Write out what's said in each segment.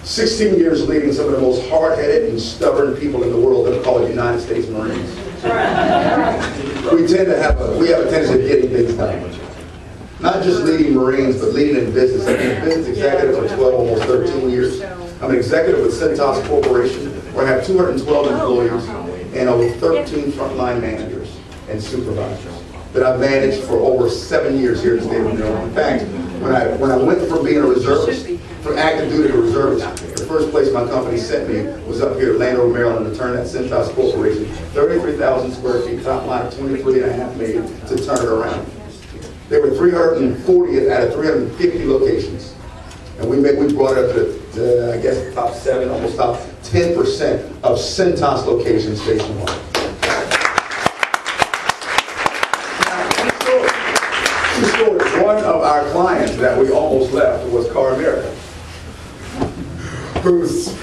16 years leading some of the most hard-headed and stubborn people in the world that are called United States Marines. We have a tendency of getting things done. Not just leading Marines, but leading in business. I've been a business executive for 12, almost 13 years. I'm an executive with Cintas Corporation, where I have 212 employees and over 13 frontline managers and supervisors that I've managed for over 7 years here in the state of New York. In fact, when I went from being a reservist, from active duty to reservist, the first place my company sent me was up here at Landover, Maryland, to turn that Cintas Corporation, 33,000 square feet, top line of $23.5 million, to turn it around. There were 340 out of 350 locations. And we brought it up to I guess, top 7, almost top 10% of Cintas locations nationwide. One of our clients that we almost left was Car America, whose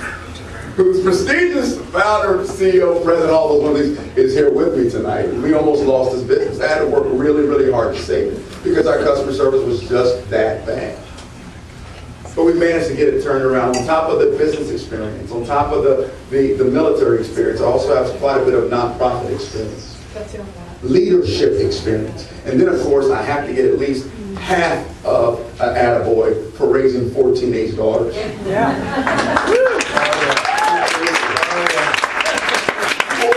prestigious founder, CEO, president, all those one of these is here with me tonight. We almost lost his business. I had to work really, really hard to save it because our customer service was just that bad. But we managed to get it turned around. On top of the business experience, on top of the military experience, I also have quite a bit of nonprofit experience, leadership experience. And then, of course, I have to get at least half of an attaboy for raising 4 teenage daughters. Yeah. 4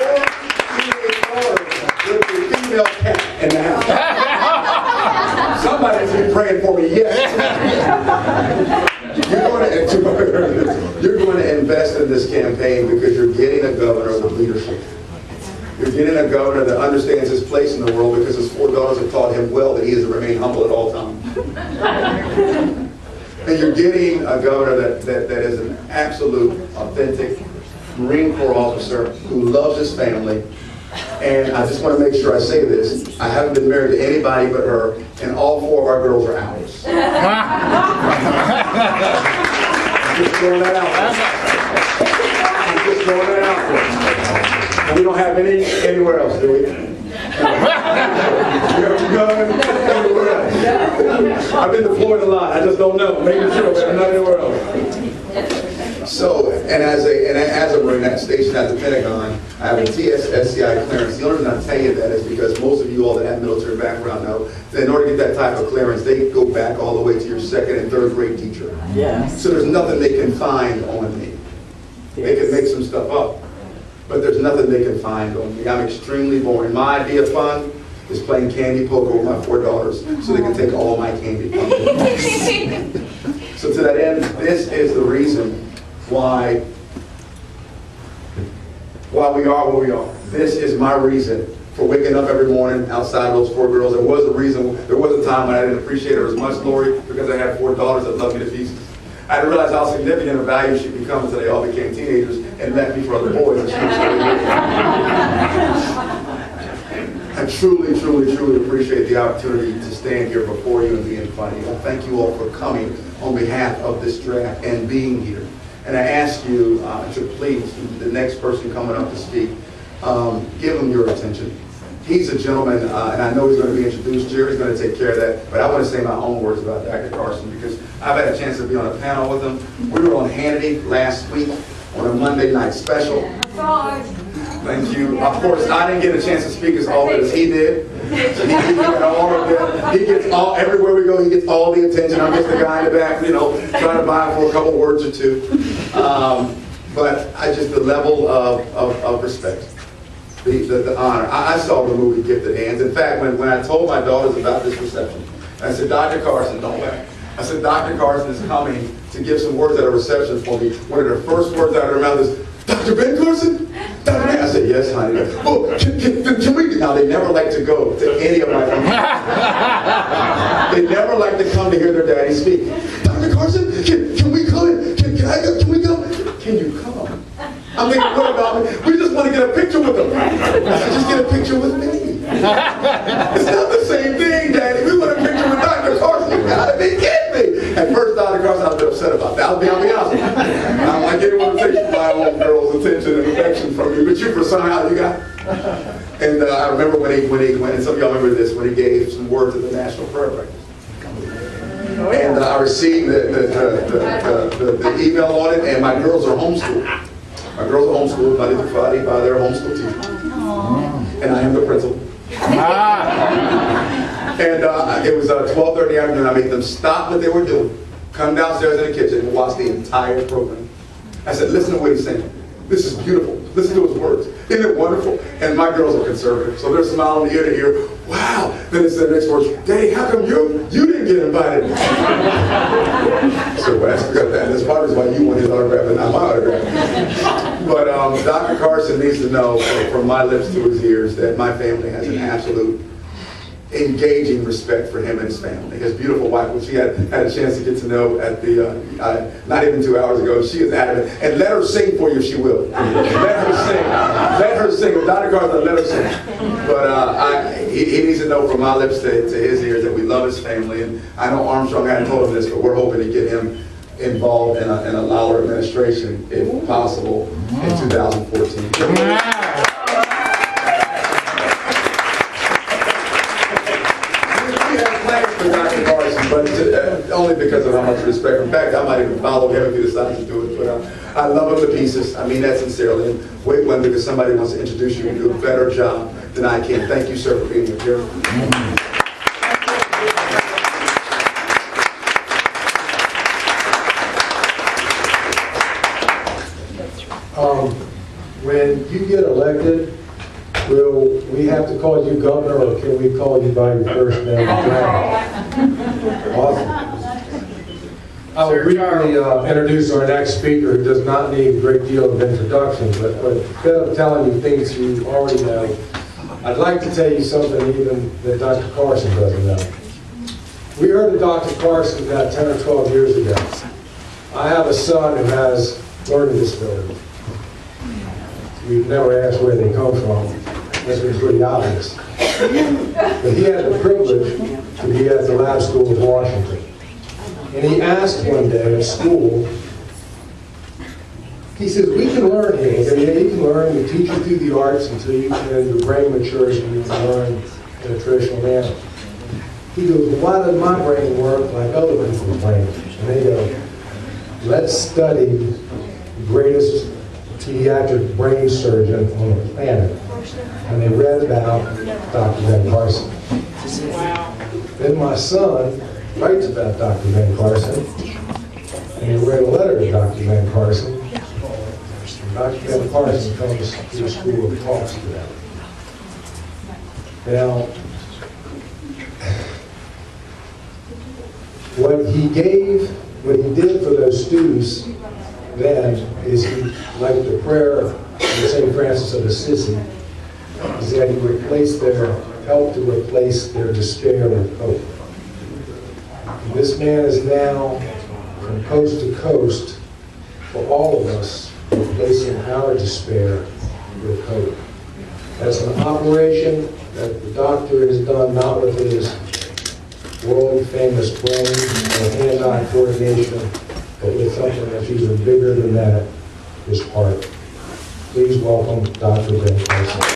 teenage daughters with a female cat in the house. Somebody's been praying for me, yes. You're going to invest in this campaign because you're getting a governor with leadership. You're getting a governor that understands his place in the world because his 4 daughters have taught him well that he is to remain humble at all times. And you're getting a governor that is an absolute, authentic Marine Corps officer who loves his family. And I just want to make sure I say this. I haven't been married to anybody but her, and all 4 of our girls are ours. I'm just throwing that out there. I'm just throwing that out there. And we don't have any anywhere else, do we? I've been deployed a lot. I just don't know. Maybe sure, but I'm not anywhere else. So, and as a Marine that's stationed at the Pentagon, I have a TS-SCI clearance. The only reason I tell you that is because most of you all that have military background know that in order to get that type of clearance, they go back all the way to your 2nd and 3rd grade teacher. Yes. So there's nothing they can find on me. They can make some stuff up, but there's nothing they can find on me. I'm extremely boring. My idea of fun is playing candy poker with my 4 daughters so they can take all my candy poker. So to that end, this is the reason why we are where we are. This is my reason for waking up every morning outside those 4 girls. There was a time when I didn't appreciate her as much, Lori, because I had 4 daughters that loved me to pieces. I didn't realize how significant a value she became until they all became teenagers and left me for other boys. I truly, truly, truly appreciate the opportunity to stand here before you and be in front of you. I thank you all for coming on behalf of this draft and being here. And I ask you to please, the next person coming up to speak, give him your attention. He's a gentleman, and I know he's going to be introduced. Jerry's going to take care of that. But I want to say my own words about Dr. Carson because I've had a chance to be on a panel with him. We were on Hannity last week on a Monday night special. Thank you. Of course, I didn't get a chance to speak as often as he did. So he got all of it. He gets everywhere we go, he gets all the attention. I'm just the guy in the back, trying to buy him for a couple words or two. But the level of respect. The honor. I saw the movie Gifted Hands. In fact, when I told my daughters about this reception, I said, Dr. Carson, don't laugh. I said, Dr. Carson is coming to give some words at a reception for me. One of their first words out of their mouth is, Dr. Ben Carson? Dr. Ben? I said, yes, honey. Oh, can we? Now, they never like to go to any of my families. They never like to come to hear their daddy speak. Dr. Carson, can we come? Can I go? Can we go? Can you come? I'm thinking, what about me? We just want to get a picture with them. I said, just get a picture with me. It's not the same thing, Daddy. We want a picture with Dr. Carson. You gotta be kidding me. At first, Dr. Carson, I was a bit upset about that. I'll be honest with you. I don't like anyone to take my own girl's attention and affection from me, but you for somehow you got. And I remember when and some of y'all remember this, when he gave some words at the National Prayer Breakfast. And I received the email on it, and my girls are homeschooled. My girls are homeschooled Monday through Friday by their homeschool teacher. And I am the principal. And it was 12:30 in the afternoon. I made them stop what they were doing, come downstairs in the kitchen, and watch the entire program. I said, listen to what he's saying. This is beautiful. Listen to his words. Isn't it wonderful? And my girls are conservative, so they're smiling ear to ear. Wow. Then it said the next words, Daddy, how come you didn't get invited? So well, I forgot that. That's part of why you want his autograph and not my autograph. But Dr. Carson needs to know from my lips to his ears that my family has an absolute engaging respect for him and his family. His beautiful wife, which she had a chance to get to know at the, not even 2 hours ago, she is adamant. And let her sing for you if she will. Let her sing. Let her sing. If Dr. Carson, let her sing. But he needs to know from my lips to his ears that we love his family. And I know Armstrong hadn't told him this, but we're hoping to get him involved in a Lawler administration, if possible, in 2014. Dr. Carson, but only because of how much respect. In fact, I might even follow him if he decides to do it. But I love him to pieces. I mean that sincerely. And wait one, because somebody wants to introduce you and do a better job than I can. Thank you, sir, for being here. When you get elected, will we have to call you governor, or can we call you by your first name? Awesome. I will briefly introduce our next speaker, who does not need a great deal of introduction, but instead of telling you things you already know, I'd like to tell you something even that Dr. Carson doesn't know. We heard of Dr. Carson about 10 or 12 years ago. I have a son who has learning disabilities. We've never asked where they come from. That's been pretty obvious. But he had the privilege to be at the lab school of Washington. And he asked one day at school, he says, we can learn here. Okay, yeah, you can learn. We teach you through the arts until your brain matures and you can learn in a traditional manner. He goes, well, why does my brain work like other people's brains? And they go, let's study the greatest pediatric brain surgeon on the planet. And they read about Dr. Ben Carson. Wow. Then my son writes about Dr. Ben Carson, and he read a letter to Dr. Ben Carson. Dr. Ben Carson comes to the school and talks to them. Now, what he did for those students then is he, like the prayer of St. Francis of Assisi, is that he helped to replace their despair with hope. And this man is now, from coast to coast, for all of us, replacing our despair with hope. That's an operation that the doctor has done not with his world-famous brain or hand-eye coordination, but with something that's even bigger than that, his heart. Please welcome Dr. Ben Carson.